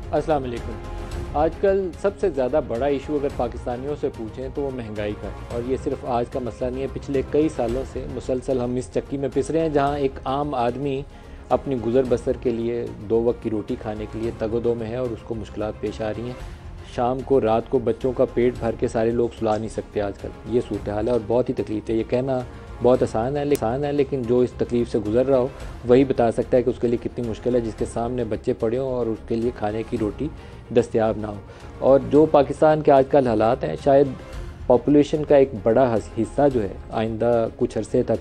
अस्सलाम वालेकुम। आजकल सबसे ज़्यादा बड़ा इशू अगर पाकिस्तानियों से पूछें तो वो महंगाई का है, और ये सिर्फ आज का मसला नहीं है। पिछले कई सालों से मुसलसल हम इस चक्की में पिस रहे हैं जहाँ एक आम आदमी अपनी गुज़र बसर के लिए 2 वक्त की रोटी खाने के लिए तगोदो में है और उसको मुश्किलात पेश आ रही हैं। शाम को रात को बच्चों का पेट भर के सारे लोग सुला नहीं सकते आजकल, ये सूरत हाल है और बहुत ही तकलीफ है। ये कहना बहुत आसान है, लेकिन जो इस तकलीफ़ से गुज़र रहा हो वही बता सकता है कि उसके लिए कितनी मुश्किल है, जिसके सामने बच्चे पड़े हों और उसके लिए खाने की रोटी दस्तयाब ना हो। और जो पाकिस्तान के आजकल हालात हैं, शायद पॉपुलेशन का एक बड़ा हिस्सा जो है आइंदा कुछ अरसे तक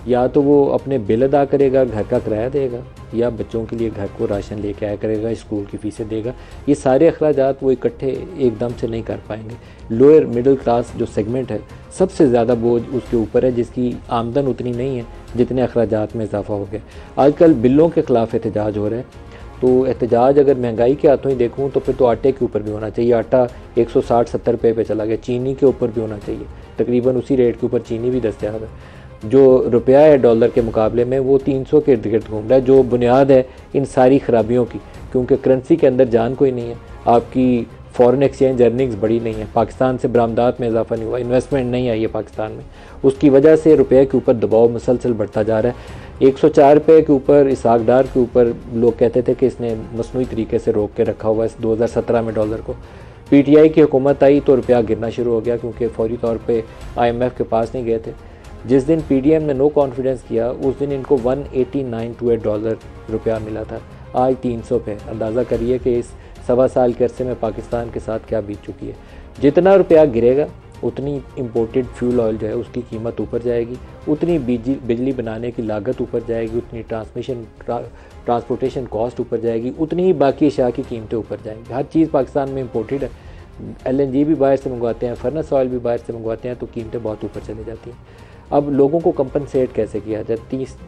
या तो वो अपने बिल अदा करेगा, घर का किराया देगा, या बच्चों के लिए घर को राशन लेके आया करेगा, स्कूल की फ़ीसें देगा। ये सारे अखराजात वो इकट्ठे एकदम से नहीं कर पाएंगे। लोअर मिडिल क्लास जो सेगमेंट है, सबसे ज़्यादा बोझ उसके ऊपर है, जिसकी आमदन उतनी नहीं है जितने अखराजात में इजाफा हो गया। आजकल बिलों के ख़िलाफ़ एहतजाज हो रहा है, तो एहतजाज अगर महंगाई के हाथों ही देखूँ तो फिर तो आटे के ऊपर भी होना चाहिए। आटा 160-70 रुपये पे चला गया। चीनी के ऊपर भी होना चाहिए, तकरीबन उसी रेट के ऊपर चीनी भी दस्तयाब है। जो रुपया है डॉलर के मुकाबले में वो 300 के इर्द गिर्द घूम रहा है, जो बुनियाद है इन सारी ख़राबियों की, क्योंकि करेंसी के अंदर जान कोई नहीं है। आपकी फ़ॉरेन एक्सचेंज अर्निंग्स बड़ी नहीं है, पाकिस्तान से बरामदात में इजाफा नहीं हुआ, इन्वेस्टमेंट नहीं आई है पाकिस्तान में। उसकी वजह से रुपये के ऊपर दबाव मुसलसल बढ़ता जा रहा है। 104 रुपये के ऊपर इसाक डार के ऊपर लोग कहते थे कि इसने मसनूई तरीके से रोक के रखा हुआ है 2017 में डॉलर को। PTI की हुकूमत आई तो रुपया गिरना शुरू हो गया, क्योंकि फौरी तौर पर IMF के पास नहीं गए थे। जिस दिन PDM ने नो कॉन्फिडेंस किया उस दिन इनको $189 रुपया मिला था, आज 300 पे। अंदाज़ा करिए कि इस 1.25 साल के अरसे में पाकिस्तान के साथ क्या बीत चुकी है। जितना रुपया गिरेगा उतनी इंपोर्टेड फ्यूल ऑयल जो है उसकी कीमत ऊपर जाएगी, उतनी बिजली बनाने की लागत ऊपर जाएगी, उतनी ट्रांसपोर्टेशन कॉस्ट ऊपर जाएगी, उतनी ही बाकी अशिया की कीमतें ऊपर जाएंगी। हर चीज़ पाकिस्तान में इंपोर्टेड है। LNG भी बाहर से मंगवाते हैं, फर्नेस ऑयल भी बाहर से मंगवाते हैं, तो कीमतें बहुत ऊपर चली जाती हैं। अब लोगों को कंपनसेट कैसे किया जाए?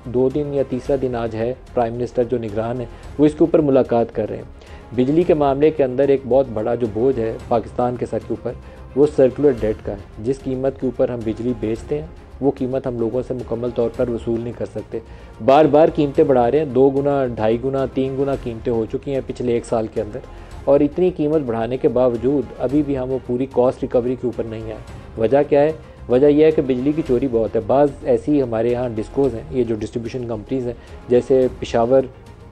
2 दिन या तीसरा दिन आज है, प्राइम मिनिस्टर जो निगरान है वो इसके ऊपर मुलाकात कर रहे हैं। बिजली के मामले के अंदर एक बहुत बड़ा जो बोझ है पाकिस्तान के सर के ऊपर, वो सर्कुलर डेट का है। जिस कीमत के ऊपर हम बिजली बेचते हैं वो कीमत हम लोगों से मुकम्मल तौर पर वसूल नहीं कर सकते। बार बार कीमतें बढ़ा रहे हैं, 2 गुना, 2.5 गुना, 3 गुना कीमतें हो चुकी हैं पिछले 1 साल के अंदर, और इतनी कीमत बढ़ाने के बावजूद अभी भी हम वो पूरी कॉस्ट रिकवरी के ऊपर नहीं आए। वजह क्या है? वजह यह है कि बिजली की चोरी बहुत है। बाज़ ऐसी हमारे यहाँ डिस्कोज़ हैं, ये जो डिस्ट्रीब्यूशन कंपनीज़ हैं, जैसे पेशावर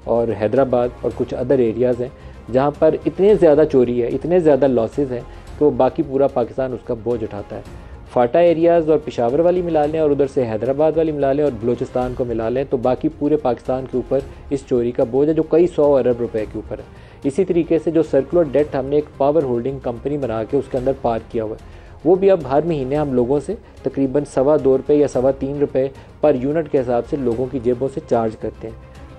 और हैदराबाद और कुछ अदर एरियाज़ हैं, जहाँ पर इतने ज़्यादा चोरी है, इतने ज़्यादा लॉसेस हैं कि बाकी पूरा पाकिस्तान उसका बोझ उठाता है। फाटा एरियाज़ और पेशावर वाली मिला लें और उधर से हैदराबाद वाली मिला लें और बलूचिस्तान को मिला लें, तो बाकी पूरे पाकिस्तान के ऊपर इस चोरी का बोझ है, जो कई 100 अरब रुपए के ऊपर है। इसी तरीके से जो सर्कुलर डेट हमने एक पावर होल्डिंग कंपनी बना के उसके अंदर पार्क किया हुआ है, वो भी अब हर महीने हम लोगों से तकरीबन 2.25 रुपये या 3.25 रुपये पर यूनिट के हिसाब से लोगों की जेबों से चार्ज करते हैं,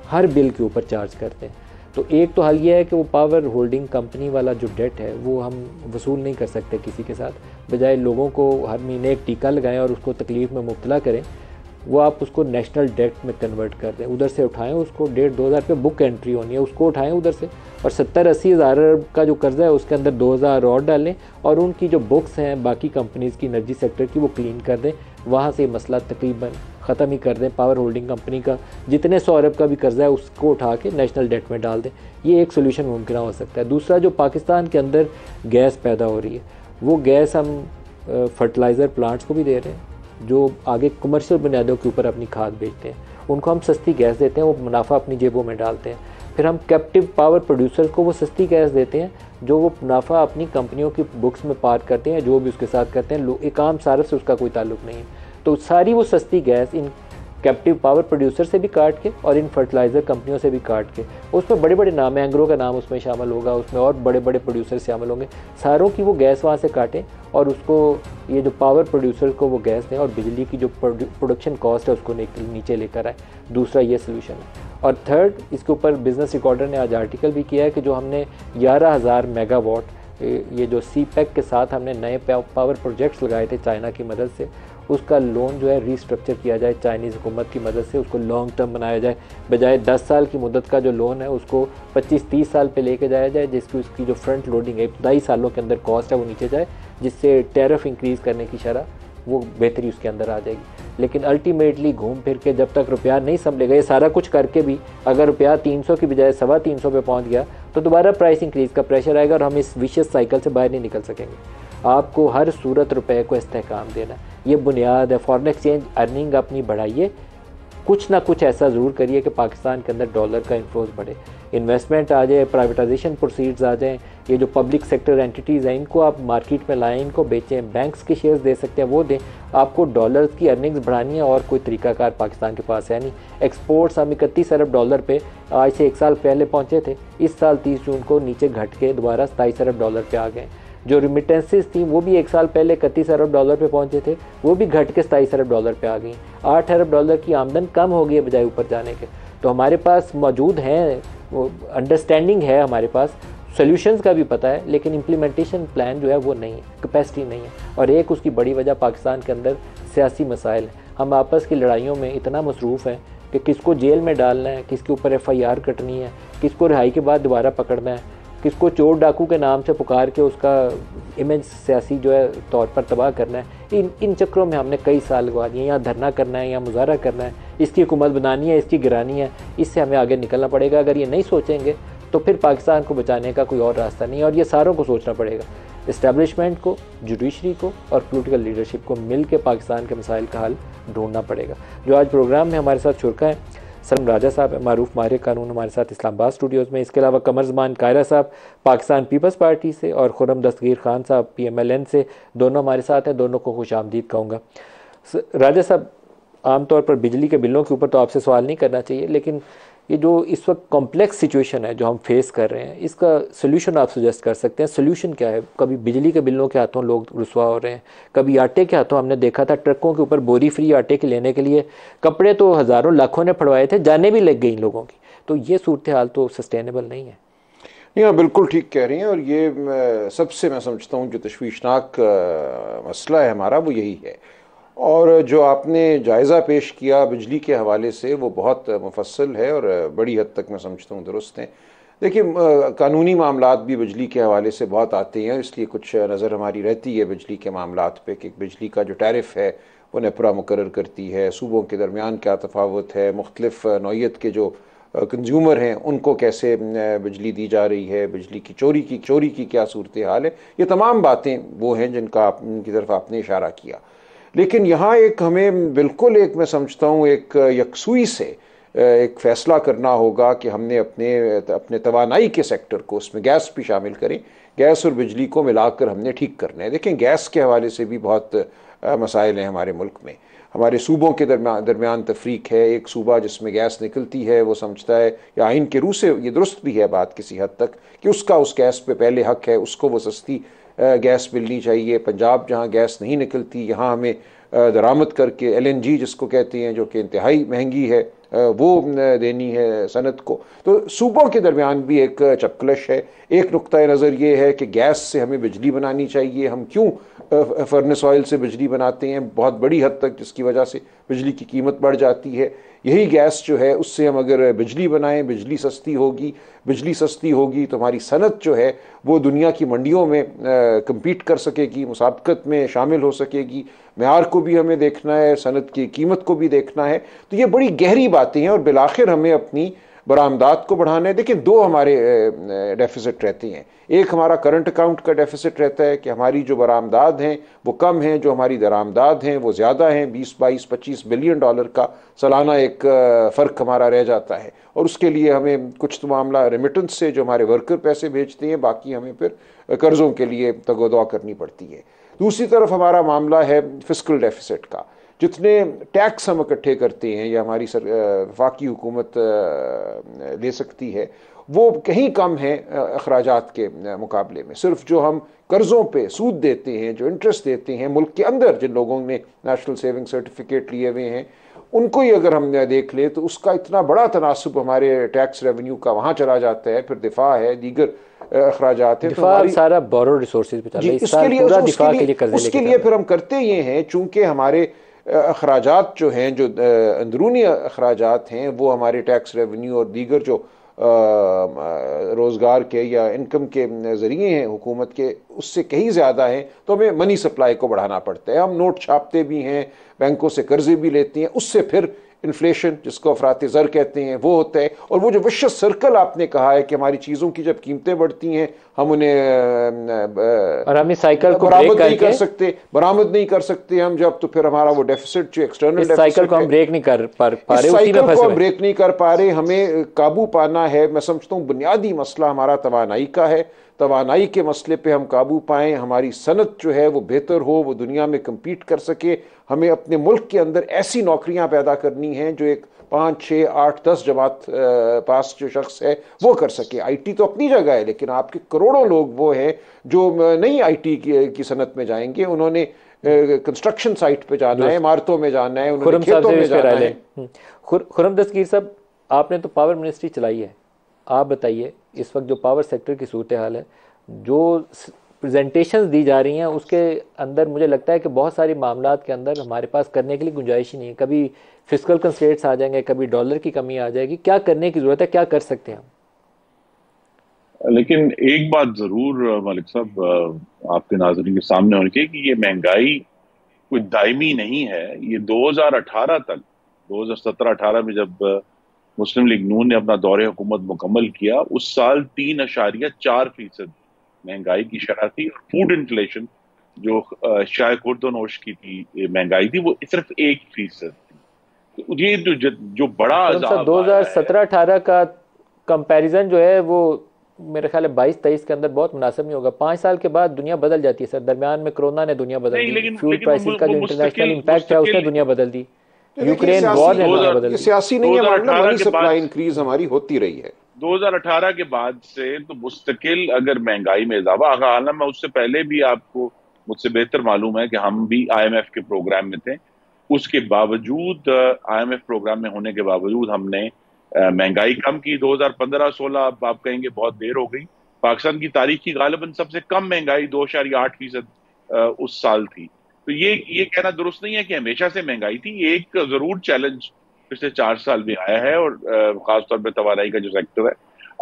हर बिल के ऊपर चार्ज करते हैं। तो एक तो हल ये है कि वो पावर होल्डिंग कंपनी वाला जो डेट है वो हम वसूल नहीं कर सकते किसी के साथ, बजाय लोगों को हर महीने एक टीका लगाएं और उसको तकलीफ़ में मुब्तला करें, वो आप उसको नेशनल डेट में कन्वर्ट कर दें। उधर से उठाएं उसको, 1.5-2 हज़ार पे बुक एंट्री होनी है, उसको उठाएं उधर से, और 70-80 हज़ार का जो कर्जा है उसके अंदर 2,000 और डालें, और उनकी जो बुक्स हैं बाकी कंपनीज़ की, एनर्जी सेक्टर की, वो क्लीन कर दें। वहाँ से मसला तकरीबन ख़त्म ही कर दें। पावर होल्डिंग कंपनी का जितने 100 अरब का भी कर्जा है उसको उठा के नेशनल डेट में डाल दें। ये एक सोल्यूशन मुमकिन हो सकता है। दूसरा, जो पाकिस्तान के अंदर गैस पैदा हो रही है, वो गैस हम फर्टिलाइज़र प्लांट्स को भी दे रहे हैं, जो आगे कमर्शियल बुनियादों के ऊपर अपनी खाद बेचते हैं, उनको हम सस्ती गैस देते हैं, वो मुनाफा अपनी जेबों में डालते हैं। फिर हम कैप्टिव पावर प्रोड्यूसर्स को वो सस्ती गैस देते हैं, जो वो मुनाफा अपनी कंपनियों की बुक्स में पार्क करते हैं, जो भी उसके साथ करते हैं। एक आम सारफ से उसका कोई ताल्लुक नहीं है। तो सारी वो सस्ती gas in captive power producer से भी काट के और इन फर्टिलाइज़र कंपनियों से भी काट के, उसमें बड़े बड़े नाम है, एंग्रो का नाम उसमें शामिल होगा, उसमें और बड़े बड़े प्रोड्यूसर शामिल होंगे, सारों की वो गैस वहाँ से काटें और उसको, ये जो पावर प्रोड्यूसर को वो गैस दें और बिजली की जो प्रोडक्शन कॉस्ट है उसको नीचे लेकर आए। दूसरा ये सोल्यूशन है। और थर्ड, इसके ऊपर बिज़नेस रिकॉर्डर ने आज आर्टिकल भी किया है कि जो हमने 11,000 मेगावाट, ये जो CPEC के साथ हमने नए पावर प्रोजेक्ट्स लगाए थे चाइना की मदद से, उसका लोन जो है रीस्ट्रक्चर किया जाए चाइनीज़ हुकूमत की मदद से, उसको लॉन्ग टर्म बनाया जाए, बजाय 10 साल की मुद्दत का जो लोन है उसको 25-30 साल पे लेके जाया जाए, जिसकी उसकी जो फ्रंट लोडिंग है, इब्तदाई सालों के अंदर कॉस्ट है वो नीचे जाए, जिससे टैरिफ इंक्रीज़ करने की शरह वो बेहतरी उसके अंदर आ जाएगी। लेकिन अल्टीमेटली घूम फिर के जब तक रुपया नहीं संभलेगा, ये सारा कुछ करके भी अगर रुपया 300 की बजाय 350 पे पहुंच गया तो दोबारा प्राइस इंक्रीज का प्रेशर आएगा और हम इस विशियस साइकिल से बाहर नहीं निकल सकेंगे। आपको हर सूरत रुपए को इस्तेहकाम देना, ये बुनियाद है। फॉरेन एक्सचेंज अर्निंग अपनी बढ़ाइए, कुछ ना कुछ ऐसा ज़रूर करिए कि पाकिस्तान के अंदर डॉलर का इन्फ्लोज बढ़े, इन्वेस्टमेंट आ जाए, प्राइवेटाइजेशन प्रोसीड्स आ जाएं, ये जो पब्लिक सेक्टर एंटिटीज़ हैं इनको आप मार्केट में लाएं, इनको बेचें, बैंक्स के शेयर्स दे सकते हैं वो दें। आपको डॉलर्स की अर्निंग्स बढ़ानी है और कोई तरीकाकार पाकिस्तान के पास है नहीं। एक्सपोर्ट्स हम 31 अरब डॉलर पे आज से 1 साल पहले पहुँचे थे, इस साल 30 जून को नीचे घट के दोबारा 27 अरब डॉलर पे आ गए। जो रिमिटेंसेस थी वो भी 1 साल पहले 31 अरब डॉलर पे पहुंचे थे, वो भी घट के 27 अरब डॉलर पे आ गई। 8 अरब डॉलर की आमदन कम हो गई है बजाय ऊपर जाने के। तो हमारे पास मौजूद हैं, वो अंडरस्टैंडिंग है, हमारे पास सॉल्यूशंस का भी पता है, लेकिन इम्प्लीमेंटेशन प्लान जो है वो नहीं है, कैपेसिटी नहीं है। और एक उसकी बड़ी वजह पाकिस्तान के अंदर सियासी मसाइल हैं। हम आपस की लड़ाइयों में इतना मसरूफ़ हैं कि किसको जेल में डालना है, किसके ऊपर FIR कटनी है, किसको रिहाई के बाद दोबारा पकड़ना है, किसको चोर डाकू के नाम से पुकार के उसका इमेज सियासी जो है तौर पर तबाह करना है। इन चक्रों में हमने कई साल लगवा दिए। यहाँ धरना करना है, यहाँ मुजाहरा करना है, इसकी हुकूमत बनानी है, इसकी गिरानी है, इससे हमें आगे निकलना पड़ेगा। अगर ये नहीं सोचेंगे तो फिर पाकिस्तान को बचाने का कोई और रास्ता नहीं है, और ये सारों को सोचना पड़ेगा, इस्टेब्लिशमेंट को, जुडिशरी को और पॉलिटिकल लीडरशिप को मिल के पाकिस्तान के मसाइल का हल ढूंढना पड़ेगा। जो आज प्रोग्राम में हमारे साथ शुरका हैं, सलम राजा साहब मारूफ माहिर कानून हमारे साथ इस्लामाबाद स्टूडियोज़ में, इसके अलावा कमर ज़मान कायरा साहब पाकिस्तान पीपल्स पार्टी से और खुर्रम दस्तगीर खान साहब PMLN से, दोनों हमारे साथ हैं। दोनों को खुश आमदीद कहूँगा। राजा साहब, आमतौर पर बिजली के बिलों के ऊपर तो आपसे सवाल नहीं करना चाहिए, लेकिन ये जो इस वक्त कॉम्प्लेक्स सिचुएशन है जो हम फेस कर रहे हैं, इसका सोल्यूशन आप सजेस्ट कर सकते हैं? सोल्यूशन क्या है? कभी बिजली के बिलों के हाथों लोग रुसवा हो रहे हैं, कभी आटे के हाथों, हमने देखा था ट्रकों के ऊपर बोरी फ्री आटे के लेने के लिए कपड़े तो हज़ारों लाखों ने फड़वाए थे, जाने भी लग गई लोगों की। तो ये सूरत हाल तो सस्टेनेबल नहीं है। नहीं, आप बिल्कुल ठीक कह रही हैं, और ये सबसे मैं समझता हूँ जो तशवीशनाक मसला है हमारा वो यही है। और जो आपने जायज़ा पेश किया बिजली के हवाले से वो बहुत मुफस्सल है और बड़ी हद तक मैं समझता हूँ दुरुस्त हैं। देखिए, कानूनी मामलात भी बिजली के हवाले से बहुत आते हैं, इसलिए कुछ नज़र हमारी रहती है बिजली के मामलात पे कि बिजली का जो टैरिफ है वो नेपरा मुकर्रर करती है, सूबों के दरमियान क्या तफावत है, मुख्तलिफ नौइयत के जो कंज्यूमर हैं उनको कैसे बिजली दी जा रही है, बिजली की चोरी की क्या सूरत हाल है। ये तमाम बातें वो हैं जिनकी तरफ आपने इशारा किया। लेकिन यहाँ एक हमें बिल्कुल एक मैं समझता हूँ एक यकसुई से एक फ़ैसला करना होगा कि हमने अपने तवानाई के सेक्टर को, उसमें गैस भी शामिल करें, गैस और बिजली को मिलाकर हमने ठीक करना है। देखें, गैस के हवाले से भी बहुत मसाइल हैं हमारे मुल्क में। हमारे सूबों के दरमियान तफरीक है। एक सूबा जिसमें गैस निकलती है वो समझता है, या आइन के रूह से ये दुरुस्त भी है बात किसी हद तक, कि उसका उस गैस पे पहले हक है, उसको वो सस्ती गैस मिलनी चाहिए। पंजाब जहाँ गैस नहीं निकलती, यहाँ हमें दरामद करके LNG जिसको कहते हैं, जो कि इंतहाई महंगी है, वो देनी है सनत को। तो सूबों के दरमियान भी एक चपकलश है। एक नुक्ता नज़र ये है कि गैस से हमें बिजली बनानी चाहिए। हम क्यों फर्नेस ऑयल से बिजली बनाते हैं बहुत बड़ी हद तक, जिसकी वजह से बिजली की कीमत बढ़ जाती है। यही गैस जो है उससे हम अगर बिजली बनाएं, बिजली सस्ती होगी तो हमारी सनत जो है वो दुनिया की मंडियों में कम्पीट कर सकेगी, मुसाबकत में शामिल हो सकेगी। मेयार को भी हमें देखना है, सनत की कीमत को भी देखना है। तो ये बड़ी गहरी बातें हैं और बिलाखिर हमें अपनी बरामदात को बढ़ाना है। देखिए, दो हमारे डेफिसिट रहते हैं। एक हमारा करंट अकाउंट का डेफिसिट रहता है कि हमारी जो बरामदात हैं वो कम हैं, जो हमारी दरामदात हैं वो ज़्यादा हैं। 20, 22, 25 बिलियन डॉलर का सालाना एक फ़र्क हमारा रह जाता है, और उसके लिए हमें कुछ तो मामला रेमिटेंस से जो हमारे वर्कर पैसे भेजते हैं, बाकी हमें फिर कर्ज़ों के लिए तगोदवा करनी पड़ती है। दूसरी तरफ हमारा मामला है फिस्कल डेफिसिट का। जितने टैक्स हम इकट्ठे करते हैं या हमारी वफाकी हुकूमत ले सकती है, वो कहीं कम है अखराजात के मुकाबले में। सिर्फ जो हम कर्ज़ों पे सूद देते हैं, जो इंटरेस्ट देते हैं मुल्क के अंदर, जिन लोगों ने नेशनल सेविंग सर्टिफिकेट लिए हुए हैं, उनको ही अगर हम देख ले तो उसका इतना बड़ा तनासुब हमारे टैक्स रेवेन्यू का वहाँ चला जाता है। फिर दिफा है, दीगर अखराजात है, तो सारा बोरो रिसोर्सेज उसके लिए फिर हम करते ये हैं, चूँकि हमारे अखराजात जो हैं, जो अंदरूनी अखराजात हैं, वो हमारे टैक्स रेवेन्यू और दीगर जो रोज़गार के या इनकम के ज़रिए हैं हुकूमत के, उससे कहीं ज़्यादा हैं, तो हमें मनी सप्लाई को बढ़ाना पड़ता है। हम नोट छापते भी हैं, बैंकों से कर्जे भी लेते हैं, उससे फिर इन्फ्लेशन, जिसको अफरात ज़र कहते हैं, वो होता है। और वो जो विशेष सर्कल आपने कहा है कि हमारी चीज़ों की जब कीमतें बढ़ती हैं, हम उन्हें और हम इस साइकिल को ब्रेक बरामद नहीं कर करके, सकते, बरामद नहीं कर सकते हम जब, तो फिर हमारा वो डेफिसिट जो एक्सटर्नल इस साइकिल को डेफिसिट हम है, ब्रेक नहीं कर पा रहे, इस उसी में साइकिल को फंसे हम हुए हैं। ब्रेक नहीं कर पा रहे। हमें काबू पाना है। मैं समझता हूँ बुनियादी मसला हमारा तवानाई का है। तवानाई के मसले पे हम काबू पाएं, हमारी सनत जो है वो बेहतर हो, वो दुनिया में कम्पीट कर सके। हमें अपने मुल्क के अंदर ऐसी नौकरियां पैदा करनी हैं जो एक 5, 6, 8, 10 जमात पास जो शख्स है वो कर सके। आईटी तो अपनी जगह है, लेकिन आपके करोड़ों लोग वो हैं जो नहीं आईटी की सनत में जाएंगे। उन्होंने कंस्ट्रक्शन साइट पे जाना है, इमारतों में जाना है, उन्होंने खुरम साहब खेतों से भी में इस पे राय जाना लें। है। खुरम दस्तगीर साहब, आपने तो पावर मिनिस्ट्री चलाई है, आप बताइए इस वक्त जो पावर सेक्टर की सूरत हाल है, जो प्रेजेंटेशंस दी जा रही हैं, उसके अंदर मुझे लगता है कि बहुत सारी मामलात के अंदर हमारे पास करने के लिए गुंजाइश ही नहीं है। कभी फिस्कल कंस्ट्रेंट्स आ जाएंगे, कभी डॉलर की कमी आ जाएगी। क्या करने की ज़रूरत है, क्या कर सकते हैं हम? लेकिन एक बात जरूर मलिक साहब आपके नाज़रीन के सामने होनी चाहिए कि ये महंगाई कोई दायमी नहीं है। ये 2018 तक, 2017-18 में जब मुस्लिम लीग नून ने अपना दौरे हुकूमत मुकम्मल किया, उस साल 3.4% महंगाई की शरह थी। और फूड इन्फ्लेशन जो शाय खुर्दनोश की थी महंगाई थी, वो सिर्फ 1% थी। तो ये जो बड़ा खुरम साहब, अजाब आया है। 2017-18 का कंपैरिजन जो है वो मेरे ख्याल है 22-23 के अंदर बहुत मुनासिब नहीं होगा। 5 साल के बाद दुनिया बदल जाती है सर। दरमियान में कोरोना ने दुनिया बदल नहीं, दी, लेकिन फ्यूल लेकिन प्राइसेस का वो जो इंटरनेशनल मुस्तकिल इम्पैक्ट है उसने मुस्तकिल दुनिया बदल दी, देखिए यूक्रेन वॉर ने दुनिया 2000 बदल ये दी। सियासी नहीं है मामला, 2018 मनी के बाद सप्लाई इंक्रीज हमारी होती रही है। 2018 के बाद से तो मुस्तकिल अगर महंगाई में इजाफा, हालांकि मैं उससे पहले भी, आपको मुझसे बेहतर मालूम है कि हम भी आईएमएफ के प्रोग्राम में थे। उसके बावजूद, आईएमएफ प्रोग्राम में होने के बावजूद हमने महंगाई कम की। 2015-16 आप कहेंगे बहुत देर हो गई। पाकिस्तान की तारीख की गालिबन सबसे कम महंगाई 2.8% उस साल थी। तो ये कहना दुरुस्त नहीं है कि हमेशा से महंगाई थी। ये एक जरूर चैलेंज पिछले 4 साल में आया है, और खासतौर पर तवानाई का जो सेक्टर है,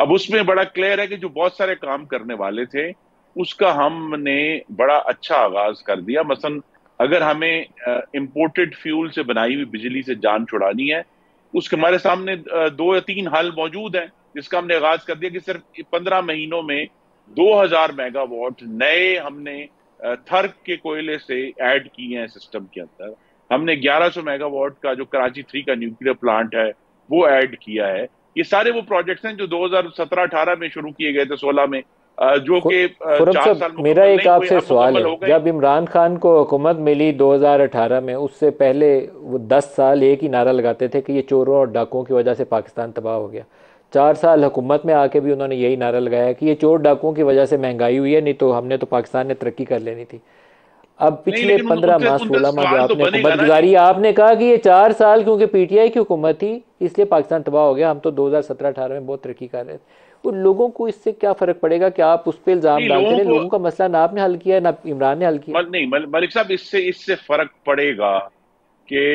अब उसमें बड़ा क्लियर है कि जो बहुत सारे काम करने वाले थे उसका हमने बड़ा अच्छा आगाज कर दिया। मसलन अगर हमें इंपोर्टेड फ्यूल से बनाई हुई बिजली से जान छुड़ानी है, उसके हमारे सामने 2 या 3 हल मौजूद हैं, जिसका हमने आगाज कर दिया कि सिर्फ 15 महीनों में 2000 मेगावाट नए हमने थर्क के कोयले से ऐड किए हैं सिस्टम के अंदर। हमने 1100 मेगावाट का जो कराची 3 का न्यूक्लियर प्लांट है वो ऐड किया है। ये सारे वो प्रोजेक्ट्स हैं जो 2017-18 में शुरू किए गए थे, 16 में, जो कि खुरम 4 साल साहब, मेरा मुकम्मल एक नहीं हुए, आपसे अब सवाल मुकम्मल है। हो गए। जब इमरान खान को हुकूमत मिली 2018 में, उससे पहले वो 10 साल एक ही नारा लगाते थे कि ये चोरों और डाकुओं की वजह से पाकिस्तान तबाह हो गया। 4 साल हुकूमत में आके भी उन्होंने यही नारा लगाया कि ये चोर डाकुओं की वजह से महंगाई हुई है, नहीं तो हमने तो पाकिस्तान ने तरक्की कर लेनी थी। अब नहीं, पिछले लेकिन 15 माह उनसे 16 माह जो सवाल तो आपने बनेगा हुकूमत ना गुजारी, कि आपने कहा कि ये 4 साल क्योंकि पीटीआई की हुकूमत थी इसलिए पाकिस्तान तबाह हो गया, हम तो 2017-18 में बहुत तरक्की कर रहे थे। उन लोगों को इससे क्या फ़र्क पड़ेगा कि आप उस पर इल्ज़ाम नहीं, डालते लोगों रहे? को लोगों का मसला ना आपने हल किया है ना इमरान ने हल किया। नहीं, मलिक साहब, इससे इससे फर्क पड़ेगा कि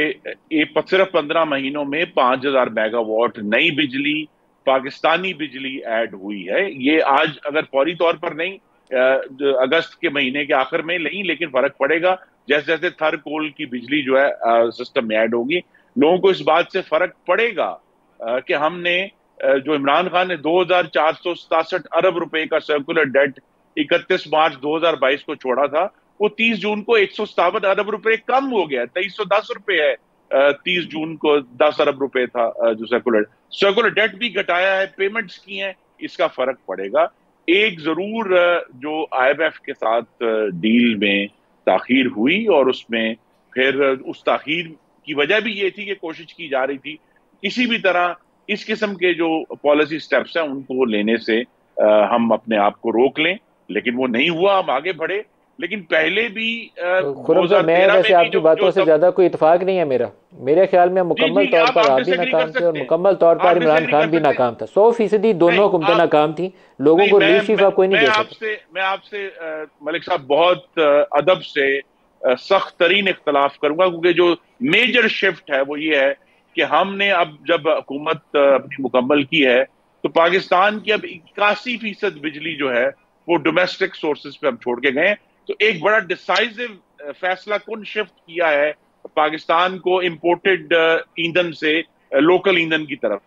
ये सिर्फ 15 महीनों में 5000 मेगावाट नई बिजली, पाकिस्तानी बिजली ऐड हुई है। ये आज अगर फौरी तौर पर नहीं, जो अगस्त के महीने के आखिर में नहीं, लेकिन फर्क पड़ेगा जैसे जैसे थर कोल की बिजली जो है सिस्टम में ऐड होगी। लोगों को इस बात से फर्क पड़ेगा कि हमने जो इमरान खान ने 2467 अरब रुपए का सर्कुलर डेट 31 मार्च 2022 को छोड़ा था, वो 30 जून को 157 अरब रुपए कम हो गया। 2310 रुपए है। 30 जून को 10 अरब रुपए था जो सर्कुलर डेट भी घटाया है, पेमेंट्स की हैं। इसका फर्क पड़ेगा। एक जरूर जो आईएमएफ के साथ डील में ताखीर हुई, और उसमें फिर उस ताखीर की वजह भी ये थी कि कोशिश की जा रही थी किसी भी तरह इस किस्म के जो पॉलिसी स्टेप्स हैं उनको लेने से हम अपने आप को रोक लें, लेकिन वो नहीं हुआ। हम आगे बढ़े, लेकिन पहले भी खुरम साहब, मैं 2013 वैसे में भी आपकी बातों से ज़्यादा कोई इतफाक नहीं है मेरा। मेरे ख्याल में जी मुकम्मल जी, तौर पर आप आप भी डिसएग्री कर नाकाम थे और सकते हैं, मुकम्मल तौर आप पर इमरान डिसएग्री खान कर भी सकते हैं। नाकाम था। 100% दोनों नहीं, हुकूमतें आप नाकाम थी, लोगों नहीं, को रिलीफ शिफा कोई नहीं दे सके। मैं आपसे मलिक साहब बहुत अदब से सख्त तरीन इख्तलाफ करूंगा, क्योंकि जो मेजर शिफ्ट है वो ये है कि हमने अब जब हुकूमत अपनी मुकम्मल की है, तो पाकिस्तान की अब 81% बिजली जो है वो डोमेस्टिक सोर्सेज पे हम छोड़ के गए। तो एक बड़ा डिसाइसिव फैसला कौन शिफ्ट किया है पाकिस्तान को इंपोर्टेड ईंधन से लोकल ईंधन की तरफ।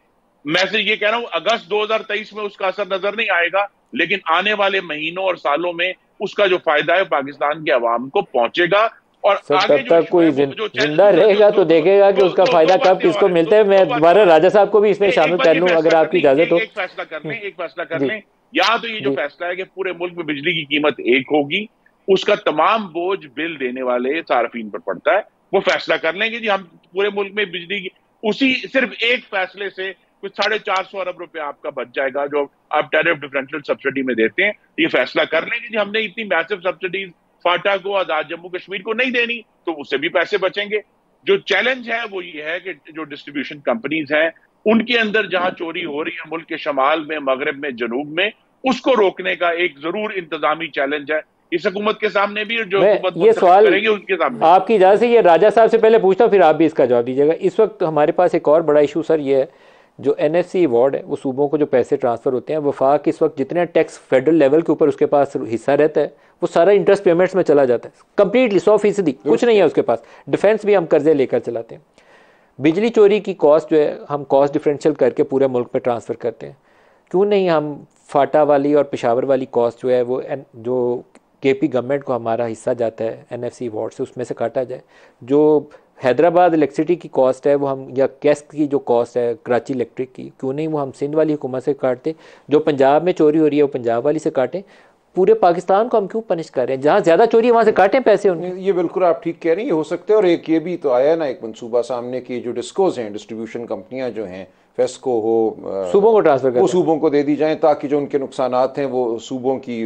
मैं से ये कह रहा हूं अगस्त 2023 में उसका असर नजर नहीं आएगा, लेकिन आने वाले महीनों और सालों में उसका जो फायदा है पाकिस्तान के अवाम को पहुंचेगा। और सर आगे तब तक कोई जिंदा रहेगा तो देखेगा कि उसका फायदा कब किसको मिलता है। मैं दोबारा राजा साहब को भी इसमें शामिल कर लूं अगर आपकी इजाजत हो। एक फैसला कर लें या तो ये जो फैसला है कि पूरे मुल्क में बिजली की कीमत एक होगी, उसका तमाम बोझ बिल देने वाले सार्फिन पर पड़ता है, वो फैसला कर लेंगे जी हम पूरे मुल्क में बिजली की उसी सिर्फ एक फैसले से कुछ 450 अरब रुपए आपका बच जाएगा जो आप टैरिफ डिफरेंशियल सब्सिडी में देते हैं। ये फैसला कर लेंगे जी हमने इतनी मैसिव सब्सिडीज फाटा को, आजाद जम्मू कश्मीर को नहीं देनी, तो उससे भी पैसे बचेंगे। जो चैलेंज है वो ये है कि जो डिस्ट्रीब्यूशन कंपनीज हैं उनके अंदर जहां चोरी हो रही है मुल्क के शमाल में, मगरब में, जनूब में, उसको रोकने का एक जरूर इंतजामी चैलेंज है इस हुकूमत के सामने भी, जो हुकूमत ये सवाल करेंगे उनके सामने। आपकी इजाजत से ये राजा साहब से पहले पूछता हूँ, फिर आप भी इसका जवाब दीजिएगा। इस वक्त हमारे पास एक और बड़ा इशू सर ये है, जो NFC अवार्ड है वो सूबों को जो पैसे ट्रांसफर होते हैं, वफाक इस वक्त जितने टैक्स फेडरल लेवल के ऊपर उसके पास हिस्सा रहता है वो सारा इंटरेस्ट पेमेंट्स में चला जाता है, कंप्लीटली 100%, कुछ नहीं है उसके पास। डिफेंस भी हम कर्जे लेकर चलाते हैं। बिजली चोरी की कॉस्ट जो है हम कॉस्ट डिफरेंशियल करके पूरे मुल्क में ट्रांसफ़र करते हैं। क्यों नहीं हम फाटा वाली और पेशावर वाली कॉस्ट जो है वो जो KP गवर्नमेंट को हमारा हिस्सा जाता है NFC अवार्ड से उसमें से काटा जाए। जो हैदराबाद इलेक्ट्रिसिटी की कॉस्ट है वो हम, या कैस्ट की जो कॉस्ट है कराची इलेक्ट्रिक की, क्यों नहीं वो हम सिंध वाली हुकूमत से काटते। जो पंजाब में चोरी हो रही है वो पंजाब वाली से काटें। पूरे पाकिस्तान को हम क्यों पनिश कर रहे हैं? जहाँ ज़्यादा चोरी है वहाँ से काटें पैसे उन्हें। ये बिल्कुल आप ठीक कह रही हैं, हो सकते हैं। और एक ये भी तो आया ना एक मंसूबा सामने की, जो डिस्कोज हैं, डिस्ट्रीब्यूशन कंपनियां जो हैं, फेस्को हो, सूबों को ट्रांसफर कर, वो सूबों को दे दी जाएं ताकि जो उनके नुकसानात हैं वो सूबों की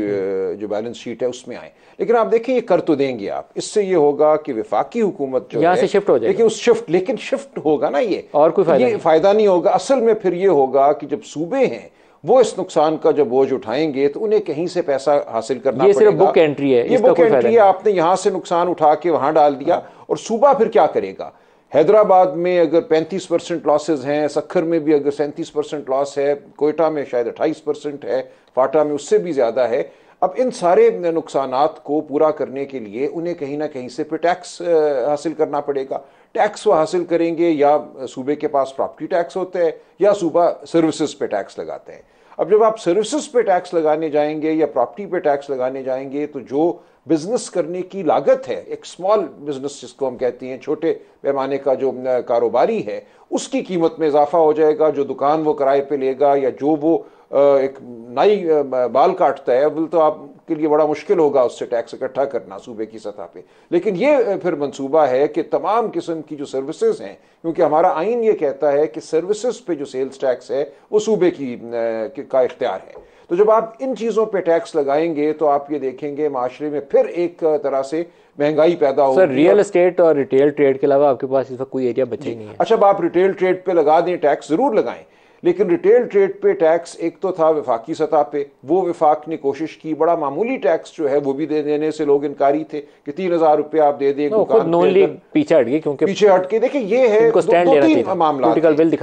जो बैलेंस शीट है उसमें आए। लेकिन आप देखिए ये कर तो देंगे आप, इससे ये होगा कि वफाकी हुकूमत जो यहाँ से शिफ्ट हो जाएगी। लेकिन शिफ्ट होगा ना, ये और कोई फायदा नहीं होगा। असल में फिर ये होगा कि जब सूबे हैं वो इस नुकसान का जब बोझ उठाएंगे तो उन्हें कहीं से पैसा हासिल करना पड़ेगा। सिर्फ बुक एंट्री है, ये बुक एंट्री है, आपने यहाँ से नुकसान उठा के वहां डाल दिया। और सूबा फिर क्या करेगा? हैदराबाद में अगर 35% लॉसेज हैं, सखर में भी अगर 37% लॉस है, कोयटा में शायद 28% है, फाटा में उससे भी ज़्यादा है। अब इन सारे नुकसानात को पूरा करने के लिए उन्हें कहीं ना कहीं से फिर टैक्स हासिल करना पड़ेगा। टैक्स वो हासिल करेंगे या सूबे के पास प्रॉपर्टी टैक्स होता है या सूबा सर्विसेज पे टैक्स लगाते हैं। अब जब आप सर्विसेज पे टैक्स लगाने जाएंगे या प्रॉपर्टी पे टैक्स लगाने जाएंगे तो जो बिजनेस करने की लागत है, एक स्मॉल बिजनेस जिसको हम कहते हैं, छोटे पैमाने का जो कारोबारी है, उसकी कीमत में इजाफा हो जाएगा। जो दुकान वो किराए पे लेगा या जो वो एक नाई बाल काटता है, अब तो आपके लिए बड़ा मुश्किल होगा उससे टैक्स इकट्ठा करना सूबे की सतह पे। लेकिन ये फिर मंसूबा है कि तमाम किस्म की जो सर्विसेज हैं, क्योंकि हमारा आइन ये कहता है कि सर्विसेज पे जो सेल्स टैक्स है वो सूबे का इख्तियार है। तो जब आप इन चीज़ों पे टैक्स लगाएंगे तो आप ये देखेंगे माशरे में फिर एक तरह से महंगाई पैदा होगी। सर रियल एस्टेट और रिटेल ट्रेड के अलावा आपके पास इस वक्त कोई एरिया बचे नहीं है। अच्छा, अब आप रिटेल ट्रेड पे लगा दें टैक्स, ज़रूर लगाएं, लेकिन रिटेल ट्रेड पे टैक्स एक तो था वफाकी सतह पे, वो वफाक ने कोशिश की, बड़ा मामूली टैक्स जो है वो भी देने से लोग इनकारी थे कि 3000 रुपये आप दे दें दुकान पे। पीछे हट गए, क्योंकि पीछे हट के देखिए ये है दो तीन मामला।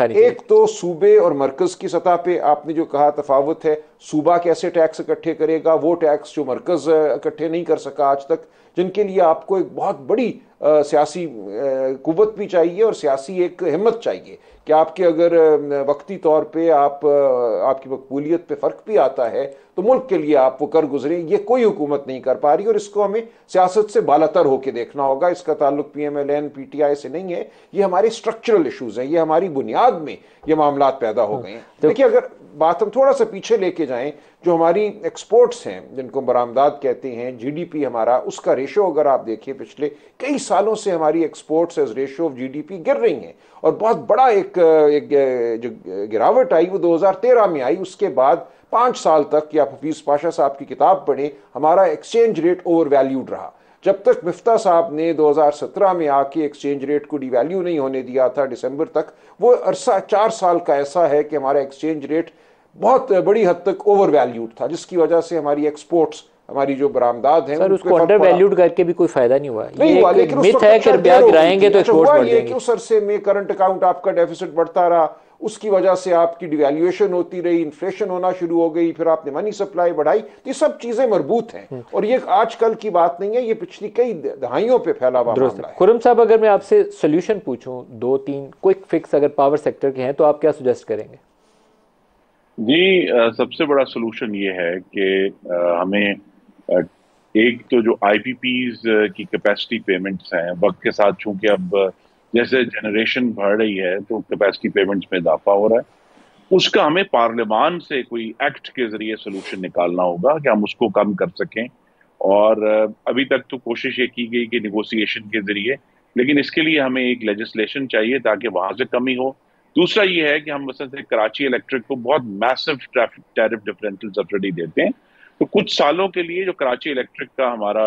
एक तो सूबे और मरकज की सतह पे आपने जो कहा तफावत है, सूबा कैसे टैक्स इकट्ठे करेगा, वो टैक्स जो मरकज इकट्ठे नहीं कर सका आज तक, जिनके लिए आपको एक बहुत बड़ी सियासी कुव्वत भी चाहिए और सियासी एक हिम्मत चाहिए कि आपके अगर वक्ती तौर पे आपकी मकबूलियत पे फ़र्क भी आता है तो मुल्क के लिए आप वो कर गुजरें। ये कोई हुकूमत नहीं कर पा रही और इसको हमें सियासत से बालातर होकर देखना होगा। इसका ताल्लुक PMLN PTI से नहीं है, ये हमारे स्ट्रक्चरल इशूज़ हैं, ये हमारी बुनियाद में ये मामला पैदा हो गए हैं। देखिए अगर बात हम थोड़ा सा पीछे लेके जाएं, जो हमारी एक्सपोर्ट्स हैं जिनको बरामदात कहते हैं, GDP हमारा, उसका रेशो अगर आप देखिए पिछले कई सालों से हमारी exports as ratio of GDP गिर रही हैं और बहुत बड़ा एक जो गिरावट आई वो 2013 में आई। उसके बाद 5 साल तक, या हफीज पाशा साहब की किताब पढ़ें, हमारा एक्सचेंज रेट ओवर वैल्यूड रहा। जब तक मिफ्ता साहब ने 2017 में आके एक्सचेंज रेट को डिवैल्यू नहीं होने दिया था दिसंबर तक, वो अरसा 4 साल का ऐसा है कि हमारा एक्सचेंज रेट बहुत बड़ी हद तक ओवर वैल्यूड था, जिसकी वजह से हमारी एक्सपोर्ट्स, हमारी जो बरामदात हैं, सर उसको अंडर वैल्यूड करके भी कोई फायदा नहीं हुआ। नहीं हुआ, लेकिन मिथ है कि ब्याज गिराएंगे तो एक्सपोर्ट बढ़ जाएंगे। उस अरसे में करंट अकाउंट आपका डेफिसिट बढ़ता रहा, उसकी वजह से आपकी डिवैल्यूएशन होती रही, इन्फ्लेशन होना शुरू हो गई, फिर आपने मनी सप्लाई बढ़ाई। ये सब चीजें मरबूत हैं और ये आजकल की बात नहीं है, ये पिछली कई दहाइयों पे फैला हुआ मामला है। खुर्रम साहब, अगर मैं आपसे सोल्यूशन पूछूं, 2-3 क्विक फिक्स अगर पावर सेक्टर के हैं तो आप क्या सुजेस्ट करेंगे? जी, सबसे बड़ा सोल्यूशन ये है कि हमें एक तो जो आईपीपीज की कैपेसिटी पेमेंट्स हैं वक्त के साथ, चूंकि अब जैसे जनरेशन बढ़ रही है तो कैपेसिटी पेमेंट्स में इजाफा हो रहा है, उसका हमें पार्लियामान से कोई एक्ट के जरिए सोल्यूशन निकालना होगा कि हम उसको कम कर सकें। और अभी तक तो कोशिश ये की गई कि निगोसिएशन के जरिए, लेकिन इसके लिए हमें एक लेजिस्लेशन चाहिए ताकि वहां से कमी हो। दूसरा ये है कि हम मसलन से कराची इलेक्ट्रिक को बहुत massive traffic tariff differential subsidy देते हैं, तो कुछ सालों के लिए जो कराची इलेक्ट्रिक का हमारा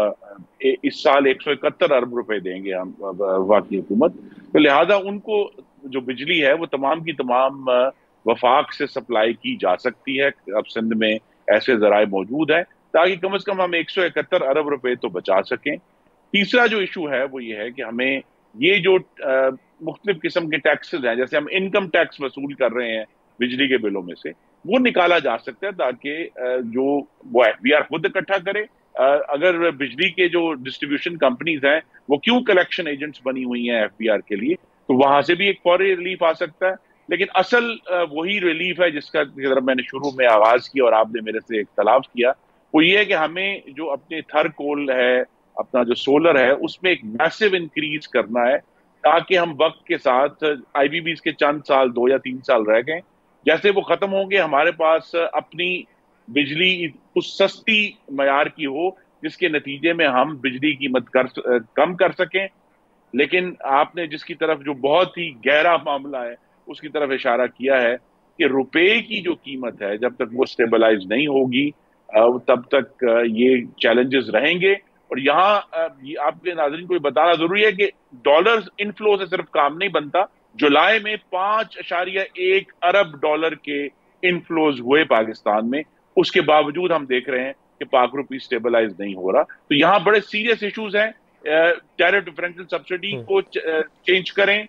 इस साल 171 अरब रुपए देंगे हम वफाकी हुकूमत, तो लिहाजा उनको जो बिजली है वो तमाम की तमाम वफाक से सप्लाई की जा सकती है। अब सिंध में ऐसे जराए मौजूद है ताकि कम से कम हम 171 अरब रुपए तो बचा सकें। तीसरा जो इशू है वो ये है कि हमें ये जो मुख्तलिफ किस्म के टैक्सेस हैं, जैसे हम इनकम टैक्स वसूल कर रहे हैं बिजली के बिलों में से, वो निकाला जा सकता है ताकि जो वो एफबीआर खुद इकट्ठा करे। अगर बिजली के जो डिस्ट्रीब्यूशन कंपनीज हैं वो क्यों कलेक्शन एजेंट्स बनी हुई हैं एफबीआर के लिए, तो वहां से भी एक फौरी रिलीफ आ सकता है। लेकिन असल वही रिलीफ है जिसका तरफ मैंने शुरू में आगाज किया और आपने मेरे से इख्तलाफ किया, वो ये है कि हमें जो अपने थर कोल है, अपना जो सोलर है, उसमें एक मैसिव इंक्रीज करना है ताकि हम वक्त के साथ आईबीबीज के चंद साल 2 या 3 साल रह गए, जैसे वो खत्म होंगे हमारे पास अपनी बिजली उस सस्ती मयार की हो जिसके नतीजे में हम बिजली की कीमत कम कर सकें। लेकिन आपने जिसकी तरफ जो बहुत ही गहरा मामला है उसकी तरफ इशारा किया है कि रुपए की जो कीमत है जब तक वो स्टेबलाइज नहीं होगी तब तक ये चैलेंजेस रहेंगे। और यहाँ आपके नाज़रीन को बताना जरूरी है कि डॉलर इनफ्लो से सिर्फ काम नहीं बनता। जुलाई में 5.1 अरब डॉलर के इनफ्लोज हुए पाकिस्तान में, उसके बावजूद हम देख रहे हैं कि पाक रुपी स्टेबलाइज नहीं हो रहा। तो यहाँ बड़े सीरियस इश्यूज हैं। टैरिफ डिफरेंशियल सब्सिडी को चेंज करें